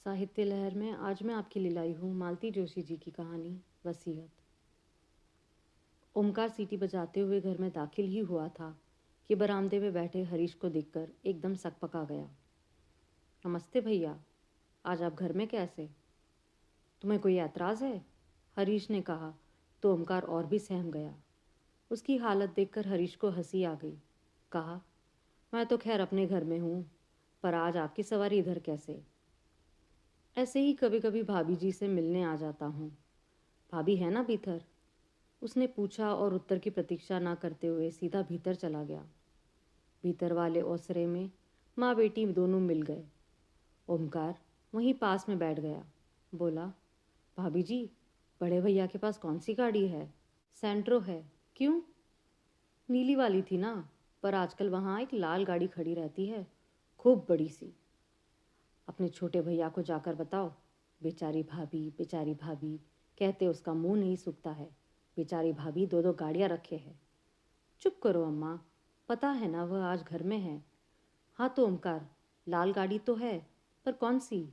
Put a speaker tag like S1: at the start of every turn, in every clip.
S1: साहित्य लहर में आज मैं आपके लिए लाई हूँ मालती जोशी जी की कहानी वसीयत। ओमकार सीटी बजाते हुए घर में दाखिल ही हुआ था कि बरामदे में बैठे हरीश को देखकर एकदम सकपका गया। नमस्ते भैया, आज आप घर में कैसे? तुम्हें कोई ऐतराज़ है? हरीश ने कहा तो ओमकार और भी सहम गया। उसकी हालत देखकर हरीश को हंसी आ गई। कहा, मैं तो खैर अपने घर में हूँ, पर आज आपकी सवारी इधर कैसे? ऐसे ही कभी कभी भाभी जी से मिलने आ जाता हूँ। भाभी है ना भीतर? उसने पूछा और उत्तर की प्रतीक्षा ना करते हुए सीधा भीतर चला गया। भीतर वाले ओसरे में माँ बेटी दोनों मिल गए। ओमकार वहीं पास में बैठ गया। बोला, भाभी जी, बड़े भैया के पास कौन सी गाड़ी है? सेंट्रो है। क्यों? नीली वाली थी ना, पर आजकल वहाँ एक लाल गाड़ी खड़ी रहती है, खूब बड़ी सी। अपने छोटे भैया को जाकर बताओ, बेचारी भाभी कहते उसका मुंह नहीं सूखता है। बेचारी भाभी दो दो गाड़ियाँ रखे है। चुप करो अम्मा, पता है ना वह आज घर में है। हाँ तो ओमकार, लाल गाड़ी तो है, पर कौन सी?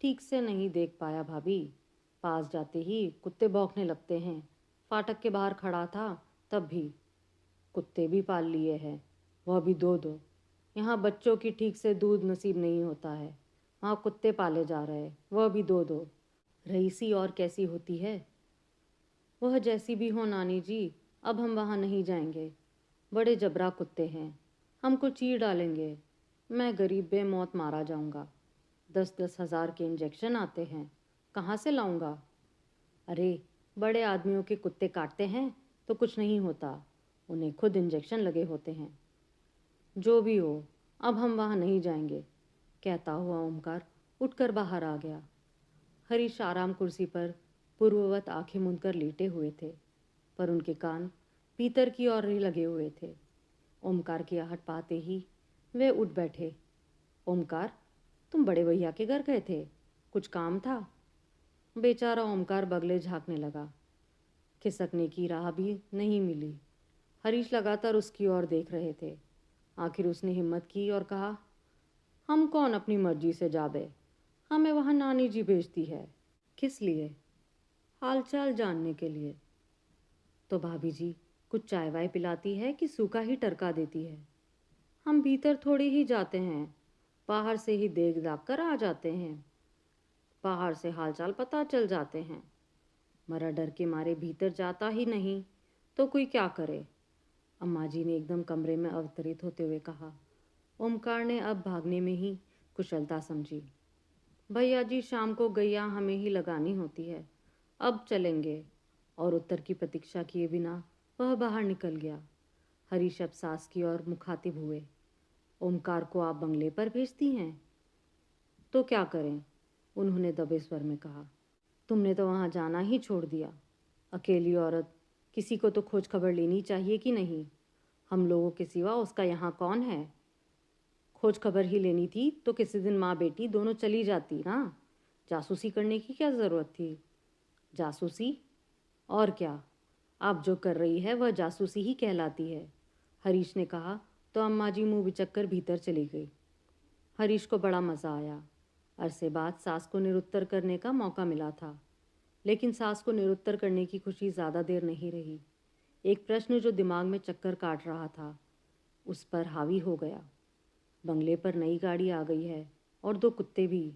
S1: ठीक से नहीं देख पाया भाभी, पास जाते ही कुत्ते भौंकने लगते हैं। फाटक के बाहर खड़ा था तब भी। कुत्ते भी पाल लिए हैं, वह भी दो दो। यहाँ बच्चों की ठीक से दूध नसीब नहीं होता है, वहाँ कुत्ते पाले जा रहे, वह भी दो दो। रईसी और कैसी होती है? वह जैसी भी हो नानी जी, अब हम वहाँ नहीं जाएंगे। बड़े जबरा कुत्ते हैं, हमको चीर डालेंगे। मैं गरीब बेमौत मारा जाऊंगा। 10-10 हज़ार के इंजेक्शन आते हैं, कहाँ से लाऊंगा? अरे, बड़े आदमियों के कुत्ते काटते हैं तो कुछ नहीं होता, उन्हें खुद इंजेक्शन लगे होते हैं। जो भी हो, अब हम वहाँ नहीं जाएंगे, कहता हुआ ओमकार उठकर बाहर आ गया। हरीश आराम कुर्सी पर पूर्ववत आंखें मूंदकर लेटे हुए थे, पर उनके कान भीतर की ओर ही लगे हुए थे। ओमकार की आहट पाते ही वे उठ बैठे। ओमकार, तुम बड़े भैया के घर गए थे, कुछ काम था? बेचारा ओमकार बगले झांकने लगा। खिसकने की राह भी नहीं मिली। हरीश लगातार उसकी ओर देख रहे थे। आखिर उसने हिम्मत की और कहा, हम कौन अपनी मर्जी से जाबे, हमें वहाँ नानी जी भेजती है। किस लिए? हालचाल जानने के लिए। तो भाभी जी कुछ चाय वाय पिलाती है कि सूखा ही टरका देती है? हम भीतर थोड़ी ही जाते हैं, बाहर से ही देख दाख कर आ जाते हैं। बाहर से हालचाल पता चल जाते हैं, मरा डर के मारे भीतर जाता ही नहीं, तो कोई क्या करे? अम्मा जी ने एकदम कमरे में अवतरित होते हुए कहा। ओमकार ने अब भागने में ही कुशलता समझी। भैया जी, शाम को गैया हमें ही लगानी होती है, अब चलेंगे। और उत्तर की प्रतीक्षा किए बिना वह बाहर निकल गया। हरीश अब सास की ओर मुखातिब हुए। ओमकार को आप बंगले पर भेजती हैं? तो क्या करें, उन्होंने दबे स्वर में कहा। तुमने तो वहाँ जाना ही छोड़ दिया। अकेली औरत, किसी को तो खोज खबर लेनी चाहिए कि नहीं? हम लोगों के सिवा उसका यहाँ कौन है? खोज खबर ही लेनी थी तो किसी दिन माँ बेटी दोनों चली जाती ना। जासूसी करने की क्या ज़रूरत थी? जासूसी? और क्या, आप जो कर रही है वह जासूसी ही कहलाती है, हरीश ने कहा तो अम्मा जी मुँह बिचक कर भीतर चली गई। हरीश को बड़ा मज़ा आया। अरसे बाद सास को निरुत्तर करने का मौका मिला था, लेकिन सास को निरुत्तर करने की खुशी ज़्यादा देर नहीं रही। एक प्रश्न जो दिमाग में चक्कर काट रहा था, उस पर हावी हो गया। बंगले पर नई गाड़ी आ गई है और दो कुत्ते भी।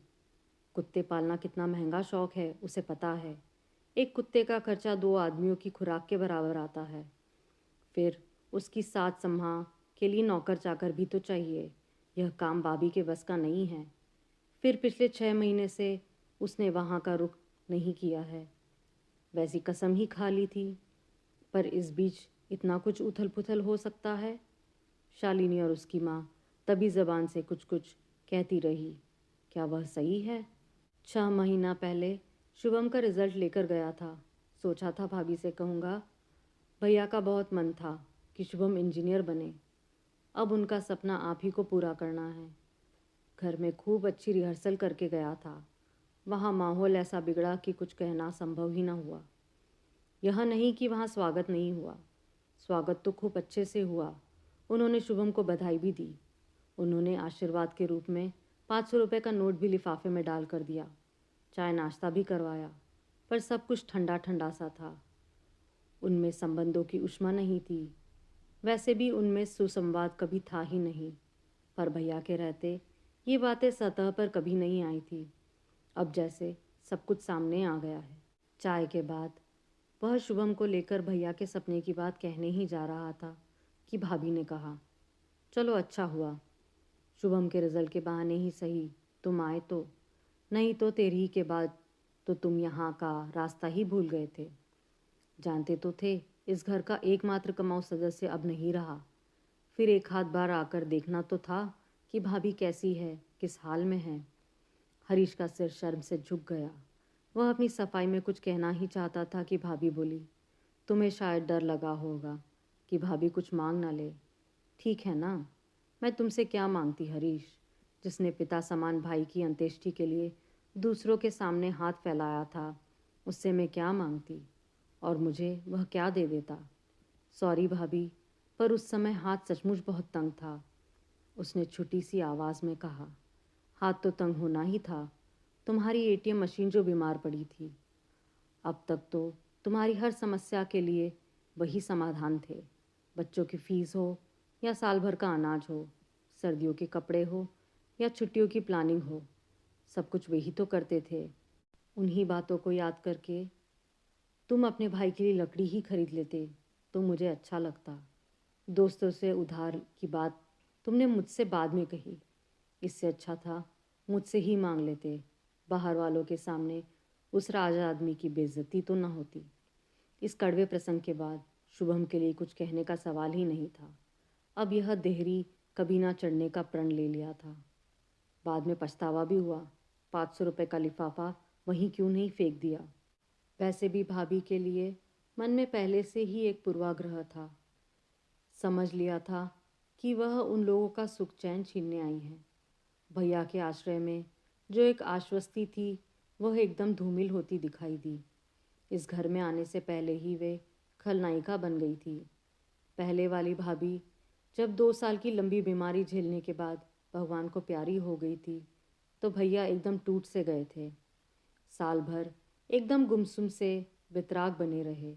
S1: कुत्ते पालना कितना महंगा शौक है उसे पता है। एक कुत्ते का खर्चा 2 आदमियों की खुराक के बराबर आता है। फिर उसकी साथ संभाल के लिए नौकर चाकर भी तो चाहिए। यह काम भाभी के बस का नहीं है। फिर पिछले 6 महीने से उसने वहाँ का रुख नहीं किया है। वैसी कसम ही खा ली थी, पर इस बीच इतना कुछ उथल पुथल हो सकता है। शालिनी और उसकी माँ तभी ज़बान से कुछ कुछ कहती रही। क्या वह सही है? 6 महीना पहले शुभम का रिज़ल्ट लेकर गया था। सोचा था भाभी से कहूँगा। भैया का बहुत मन था कि शुभम इंजीनियर बने। अब उनका सपना आप ही को पूरा करना है। घर में खूब अच्छी रिहर्सल करके गया था। वहाँ माहौल ऐसा बिगड़ा कि कुछ कहना संभव ही न हुआ। यह नहीं कि वहाँ स्वागत नहीं हुआ, स्वागत तो खूब अच्छे से हुआ। उन्होंने शुभम को बधाई भी दी। उन्होंने आशीर्वाद के रूप में 500 रुपये का नोट भी लिफाफे में डाल कर दिया। चाय नाश्ता भी करवाया, पर सब कुछ ठंडा ठंडा सा था। उनमें संबंधों की ऊष्मा नहीं थी। वैसे भी उनमें सुसंवाद कभी था ही नहीं, पर भैया के रहते ये बातें सतह पर कभी नहीं आई थी। अब जैसे सब कुछ सामने आ गया है। चाय के बाद वह शुभम को लेकर भैया के सपने की बात कहने ही जा रहा था कि भाभी ने कहा, चलो अच्छा हुआ, शुभम के रिजल्ट के बहाने ही सही तुम आए तो, नहीं तो तेरी के बाद तो तुम यहाँ का रास्ता ही भूल गए थे। जानते तो थे इस घर का एकमात्र कमाऊ सदस्य अब नहीं रहा, फिर एक हाथ बार आकर देखना तो था कि भाभी कैसी है, किस हाल में है। हरीश का सिर शर्म से झुक गया। वह अपनी सफाई में कुछ कहना ही चाहता था कि भाभी बोली, तुम्हें शायद डर लगा होगा कि भाभी कुछ मांग ना ले। ठीक है ना, मैं तुमसे क्या मांगती हरीश, जिसने पिता समान भाई की अंत्येष्टि के लिए दूसरों के सामने हाथ फैलाया था, उससे मैं क्या मांगती और मुझे वह क्या दे देता। सॉरी भाभी, पर उस समय हाथ सचमुच बहुत तंग था, उसने छोटी सी आवाज़ में कहा। हाथ तो तंग होना ही था, तुम्हारी एटीएम मशीन जो बीमार पड़ी थी। अब तक तो तुम्हारी हर समस्या के लिए वही समाधान थे, बच्चों की फीस हो या साल भर का अनाज हो, सर्दियों के कपड़े हो या छुट्टियों की प्लानिंग हो, सब कुछ वही तो करते थे। उन्हीं बातों को याद करके तुम अपने भाई के लिए लकड़ी ही खरीद लेते तो मुझे अच्छा लगता। दोस्तों से उधार की बात तुमने मुझसे बाद में कही, इससे अच्छा था मुझसे ही मांग लेते, बाहर वालों के सामने उस राजा आदमी की बेइज्जती तो न होती। इस कड़वे प्रसंग के बाद शुभम के लिए कुछ कहने का सवाल ही नहीं था। अब यह देहरी कभी ना चढ़ने का प्रण ले लिया था। बाद में पछतावा भी हुआ, 500 रुपये का लिफाफा वहीं क्यों नहीं फेंक दिया। वैसे भी भाभी के लिए मन में पहले से ही एक पूर्वाग्रह था। समझ लिया था कि वह उन लोगों का सुख चैन छीनने आई हैं। भैया के आश्रय में जो एक आश्वस्ति थी वह एकदम धूमिल होती दिखाई दी। इस घर में आने से पहले ही वे खलनायिका बन गई थी। पहले वाली भाभी जब 2 साल की लंबी बीमारी झेलने के बाद भगवान को प्यारी हो गई थी तो भैया एकदम टूट से गए थे। साल भर एकदम गुमसुम से वितराग बने रहे।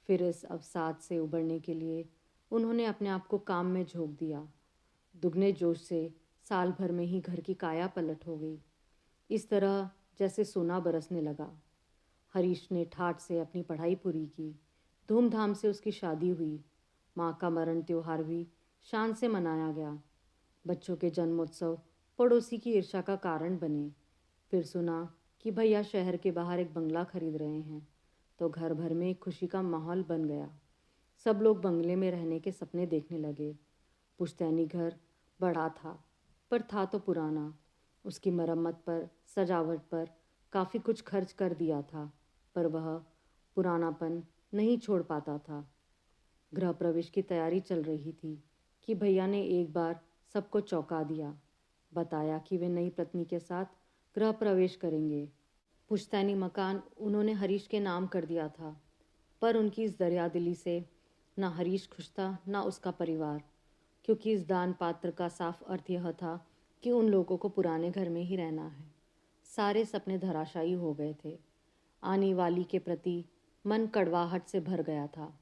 S1: फिर इस अवसाद से उबरने के लिए उन्होंने अपने आप को काम में झोंक दिया। दुगने जोश से साल भर में ही घर की काया पलट हो गई। इस तरह जैसे सोना बरसने लगा। हरीश ने ठाठ से अपनी पढ़ाई पूरी की, धूमधाम से उसकी शादी हुई, माँ का मरण त्योहार भी शान से मनाया गया। बच्चों के जन्मोत्सव पड़ोसी की ईर्ष्या का कारण बने। फिर सुना कि भैया शहर के बाहर एक बंगला खरीद रहे हैं, तो घर भर में एक खुशी का माहौल बन गया। सब लोग बंगले में रहने के सपने देखने लगे। पुश्तैनी घर बड़ा था, पर था तो पुराना। उसकी मरम्मत पर, सजावट पर काफ़ी कुछ खर्च कर दिया था, पर वह पुरानापन नहीं छोड़ पाता था। गृह प्रवेश की तैयारी चल रही थी कि भैया ने एक बार सबको चौंका दिया। बताया कि वे नई पत्नी के साथ गृह प्रवेश करेंगे। पुश्तैनी मकान उन्होंने हरीश के नाम कर दिया था, पर उनकी इस दरियादिली से ना हरीश खुश था ना उसका परिवार, क्योंकि इस दान पात्र का साफ अर्थ यह था कि उन लोगों को पुराने घर में ही रहना है। सारे सपने धराशायी हो गए थे। आने वाली के प्रति मन कड़वाहट से भर गया था,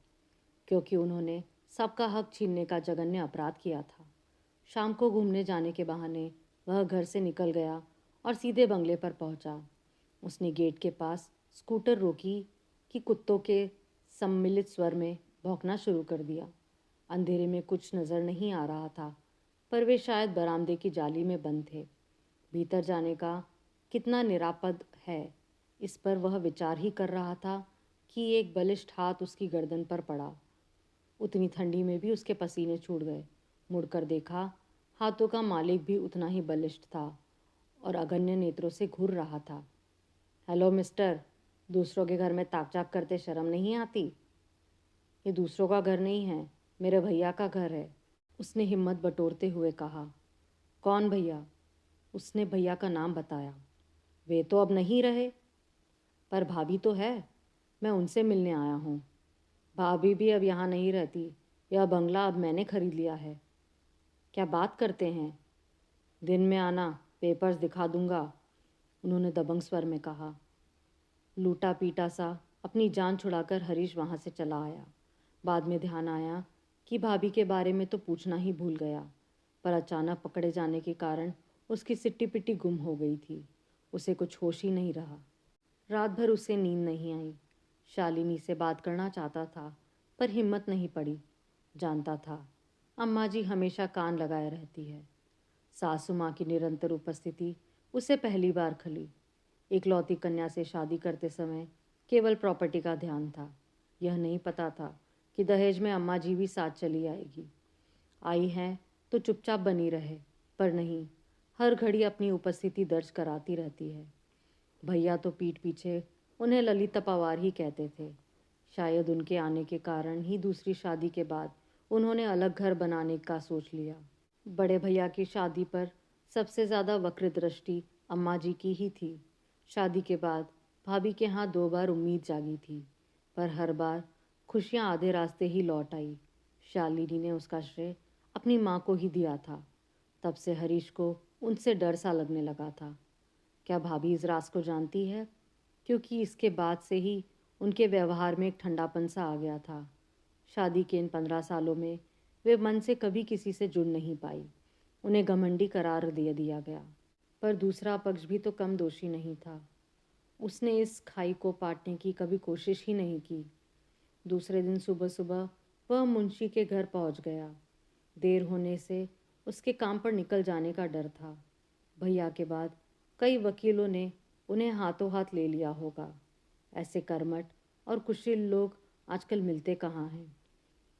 S1: क्योंकि उन्होंने सबका हक छीनने का जघन्य अपराध किया था। शाम को घूमने जाने के बहाने वह घर से निकल गया और सीधे बंगले पर पहुंचा। उसने गेट के पास स्कूटर रोकी कि कुत्तों के सम्मिलित स्वर में भौंकना शुरू कर दिया। अंधेरे में कुछ नज़र नहीं आ रहा था, पर वे शायद बरामदे की जाली में बंद थे। भीतर जाने का कितना निरापद है, इस पर वह विचार ही कर रहा था कि एक बलिष्ठ हाथ उसकी गर्दन पर पड़ा। उतनी ठंडी में भी उसके पसीने छूट गए। मुड़कर देखा, हाथों का मालिक भी उतना ही बलिष्ठ था और अगन्य नेत्रों से घूर रहा था। हेलो मिस्टर, दूसरों के घर में ताक-झाक करते शर्म नहीं आती? ये दूसरों का घर नहीं है, मेरे भैया का घर है, उसने हिम्मत बटोरते हुए कहा। कौन भैया? उसने भैया का नाम बताया। वे तो अब नहीं रहे, पर भाभी तो है, मैं उनसे मिलने आया हूँ। भाभी भी अब यहाँ नहीं रहती, यह बंगला अब मैंने खरीद लिया है। क्या बात करते हैं? दिन में आना, पेपर्स दिखा दूंगा, उन्होंने दबंग स्वर में कहा। लूटा पीटा सा अपनी जान छुड़ाकर हरीश वहाँ से चला आया। बाद में ध्यान आया कि भाभी के बारे में तो पूछना ही भूल गया, पर अचानक पकड़े जाने के कारण उसकी सिट्टी पिट्टी गुम हो गई थी। उसे कुछ होश ही नहीं रहा। रात भर उसे नींद नहीं आई। शालिनी से बात करना चाहता था, पर हिम्मत नहीं पड़ी। जानता था अम्मा जी हमेशा कान लगाए रहती है। सासू माँ की निरंतर उपस्थिति उसे पहली बार खली। इकलौती कन्या से शादी करते समय केवल प्रॉपर्टी का ध्यान था। यह नहीं पता था कि दहेज में अम्मा जी भी साथ चली आएगी। आई हैं तो चुपचाप बनी रहे, पर नहीं, हर घड़ी अपनी उपस्थिति दर्ज कराती रहती है। भैया तो पीठ पीछे उन्हें ललिता पवार ही कहते थे। शायद उनके आने के कारण ही दूसरी शादी के बाद उन्होंने अलग घर बनाने का सोच लिया। बड़े भैया की शादी पर सबसे ज़्यादा वक्र दृष्टि अम्मा जी की ही थी। शादी के बाद भाभी के यहाँ 2 बार उम्मीद जागी थी, पर हर बार खुशियाँ आधे रास्ते ही लौट आई। शालिनी ने उसका श्रेय अपनी माँ को ही दिया था। तब से हरीश को उनसे डर सा लगने लगा था। क्या भाभी इस राज को जानती है? क्योंकि इसके बाद से ही उनके व्यवहार में एक ठंडापन सा आ गया था। शादी के इन 15 सालों में वे मन से कभी किसी से जुड़ नहीं पाई। उन्हें घमंडी करार दे दिया गया। पर दूसरा पक्ष भी तो कम दोषी नहीं था। उसने इस खाई को पाटने की कभी कोशिश ही नहीं की। दूसरे दिन सुबह सुबह वह मुंशी के घर पहुंच गया। देर होने से उसके काम पर निकल जाने का डर था। भैया के बाद कई वकीलों ने उन्हें हाथों हाथ ले लिया होगा। ऐसे कर्मठ और कुशील लोग आजकल मिलते कहाँ हैं।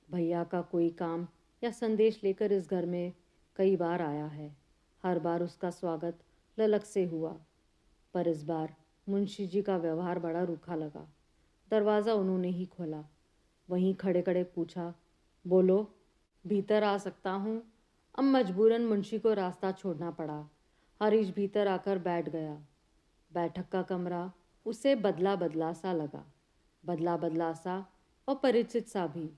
S1: भैया का कोई काम या संदेश लेकर इस घर में कई बार आया है। हर बार उसका स्वागत ललक से हुआ, पर इस बार मुंशी जी का व्यवहार बड़ा रूखा लगा। दरवाज़ा उन्होंने ही खोला। वहीं खड़े खड़े पूछा, बोलो, भीतर आ सकता हूँ? अब मजबूरन मुंशी को रास्ता छोड़ना पड़ा। हरीश भीतर आकर बैठ गया। बैठक का कमरा उसे बदला बदला सा लगा, बदला बदला सा और परिचित सा भी।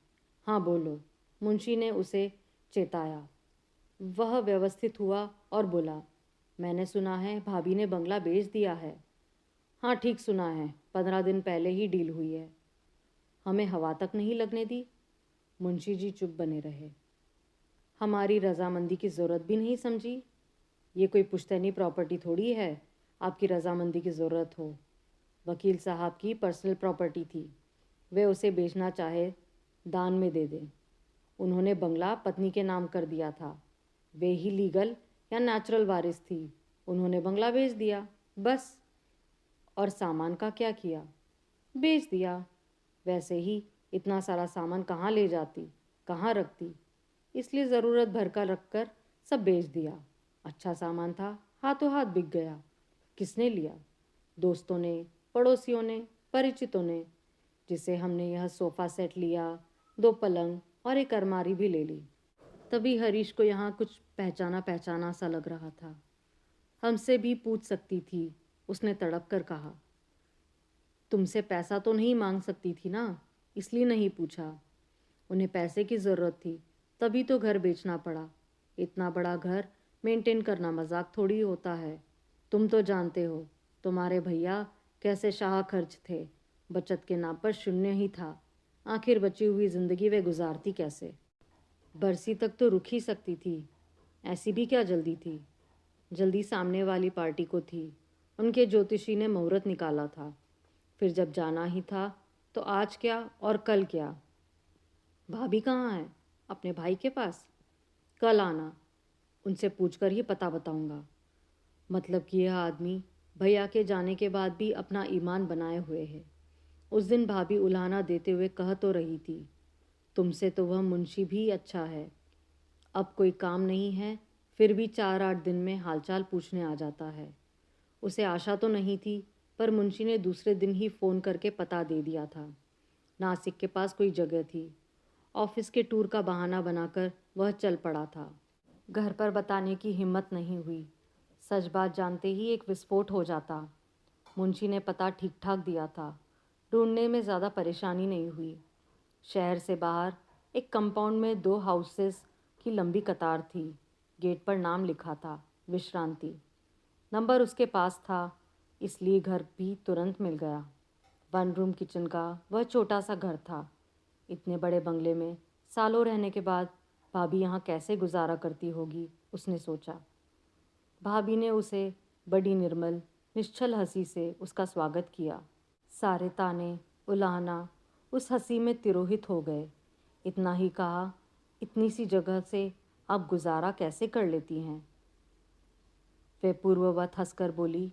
S1: हाँ बोलो, मुंशी ने उसे चेताया। वह व्यवस्थित हुआ और बोला, मैंने सुना है भाभी ने बंगला बेच दिया है। हाँ ठीक सुना है, 15 दिन पहले ही डील हुई है। हमें हवा तक नहीं लगने दी। मुंशी जी चुप बने रहे। हमारी रजामंदी की ज़रूरत भी नहीं समझी। ये कोई पुश्तैनी प्रॉपर्टी थोड़ी है आपकी रजामंदी की ज़रूरत हो। वकील साहब की पर्सनल प्रॉपर्टी थी। वे उसे बेचना चाहे दान में दे दें। उन्होंने बंगला पत्नी के नाम कर दिया था। वे ही लीगल या नेचुरल वारिस थी। उन्होंने बंगला बेच दिया, बस। और सामान का क्या किया? बेच दिया। वैसे ही इतना सारा सामान कहाँ ले जाती, कहाँ रखती, इसलिए ज़रूरत भर का रख कर सब बेच दिया। अच्छा सामान था, हाथों हाथ बिक गया। किसने लिया? दोस्तों ने, पड़ोसियों ने, परिचितों ने। जिसे हमने यह सोफ़ा सेट लिया, 2 पलंग और एक अलमारी भी ले ली। तभी हरीश को यहाँ कुछ पहचाना पहचाना सा लग रहा था। हमसे भी पूछ सकती थी, उसने तड़प कर कहा। तुमसे पैसा तो नहीं मांग सकती थी ना, इसलिए नहीं पूछा। उन्हें पैसे की ज़रूरत थी, तभी तो घर बेचना पड़ा। इतना बड़ा घर मेंटेन करना मजाक थोड़ी होता है। तुम तो जानते हो तुम्हारे भैया कैसे शाह खर्च थे। बचत के नाम पर शून्य ही था। आखिर बची हुई ज़िंदगी वे गुजारती कैसे? बरसी तक तो रुक ही सकती थी। ऐसी भी क्या जल्दी थी? जल्दी सामने वाली पार्टी को थी। उनके ज्योतिषी ने मुहूर्त निकाला था। फिर जब जाना ही था तो आज क्या और कल क्या? भाभी कहाँ है? अपने भाई के पास। कल आना, उनसे पूछकर ही पता बताऊंगा। मतलब कि यह आदमी भैया के जाने के बाद भी अपना ईमान बनाए हुए है। उस दिन भाभी उल्हाना देते हुए कह तो रही थी, तुमसे तो वह मुंशी भी अच्छा है। अब कोई काम नहीं है, फिर भी 4-8 दिन में हालचाल पूछने आ जाता है। उसे आशा तो नहीं थी, पर मुंशी ने दूसरे दिन ही फ़ोन करके पता दे दिया था। नासिक के पास कोई जगह थी। ऑफिस के टूर का बहाना बनाकर वह चल पड़ा था। घर पर बताने की हिम्मत नहीं हुई। सच बात जानते ही एक विस्फोट हो जाता। मुंशी ने पता ठीक ठाक दिया था। ढूंढने में ज़्यादा परेशानी नहीं हुई। शहर से बाहर एक कंपाउंड में 2 हाउसेस की लंबी कतार थी। गेट पर नाम लिखा था, विश्रांति। नंबर उसके पास था, इसलिए घर भी तुरंत मिल गया। 1 रूम किचन का वह छोटा सा घर था। इतने बड़े बंगले में सालों रहने के बाद भाभी यहाँ कैसे गुजारा करती होगी, उसने सोचा। भाभी ने उसे बड़ी निर्मल निश्चल हंसी से उसका स्वागत किया। सारे ताने उलाहना उस हंसी में तिरोहित हो गए। इतना ही कहा, इतनी सी जगह से आप गुजारा कैसे कर लेती हैं? वे पूर्ववत हंसकर बोली,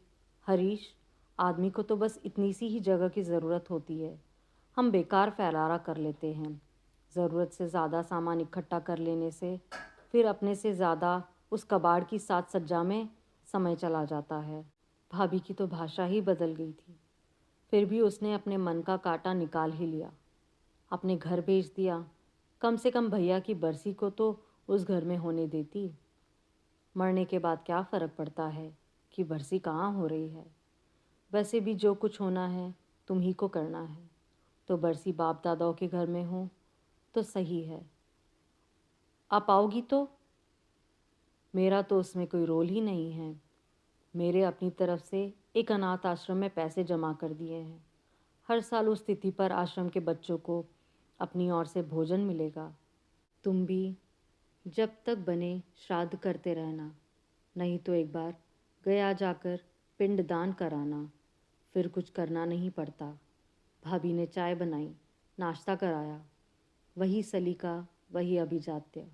S1: हरीश, आदमी को तो बस इतनी सी ही जगह की ज़रूरत होती है। हम बेकार फैलारा कर लेते हैं। ज़रूरत से ज़्यादा सामान इकट्ठा कर लेने से फिर अपने से ज़्यादा उस कबाड़ की साज सज्जा में समय चला जाता है। भाभी की तो भाषा ही बदल गई थी। फिर भी उसने अपने मन का कांटा निकाल ही लिया। अपने घर भेज दिया। कम से कम भैया की बरसी को तो उस घर में होने देती। मरने के बाद क्या फ़र्क पड़ता है कि बरसी कहाँ हो रही है। वैसे भी जो कुछ होना है तुम ही को करना है, तो बरसी बाप दादाओं के घर में हो तो सही है। आप आओगी तो? मेरा तो उसमें कोई रोल ही नहीं है। मेरे अपनी तरफ से एक अनाथ आश्रम में पैसे जमा कर दिए हैं। हर साल उस तिथि पर आश्रम के बच्चों को अपनी ओर से भोजन मिलेगा। तुम भी जब तक बने श्राद्ध करते रहना, नहीं तो एक बार गया जाकर पिंडदान कराना, फिर कुछ करना नहीं पड़ता। भाभी ने चाय बनाई, नाश्ता कराया। वही सलीका, वही अभिजात्य।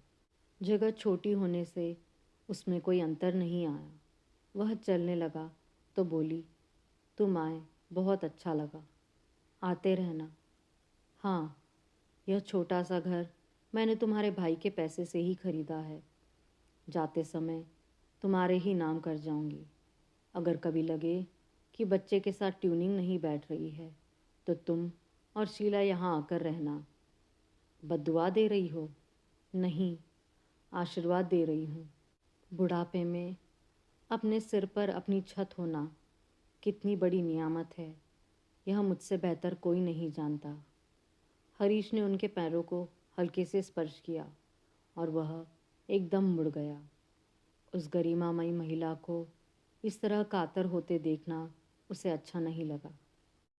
S1: जगह छोटी होने से उसमें कोई अंतर नहीं आया। वह चलने लगा तो बोली, तुम आए, बहुत अच्छा लगा। आते रहना। हाँ, यह छोटा सा घर मैंने तुम्हारे भाई के पैसे से ही खरीदा है। जाते समय तुम्हारे ही नाम कर जाऊंगी। अगर कभी लगे कि बच्चे के साथ ट्यूनिंग नहीं बैठ रही है तो तुम और शीला यहाँ आकर रहना। बद्दुआ दे रही हो? नहीं, आशीर्वाद दे रही हूँ। बुढ़ापे में अपने सिर पर अपनी छत होना कितनी बड़ी नियामत है, यह मुझसे बेहतर कोई नहीं जानता। हरीश ने उनके पैरों को हल्के से स्पर्श किया और वह एकदम मुड़ गया। उस गरिमामयी महिला को इस तरह कातर होते देखना उसे अच्छा नहीं लगा।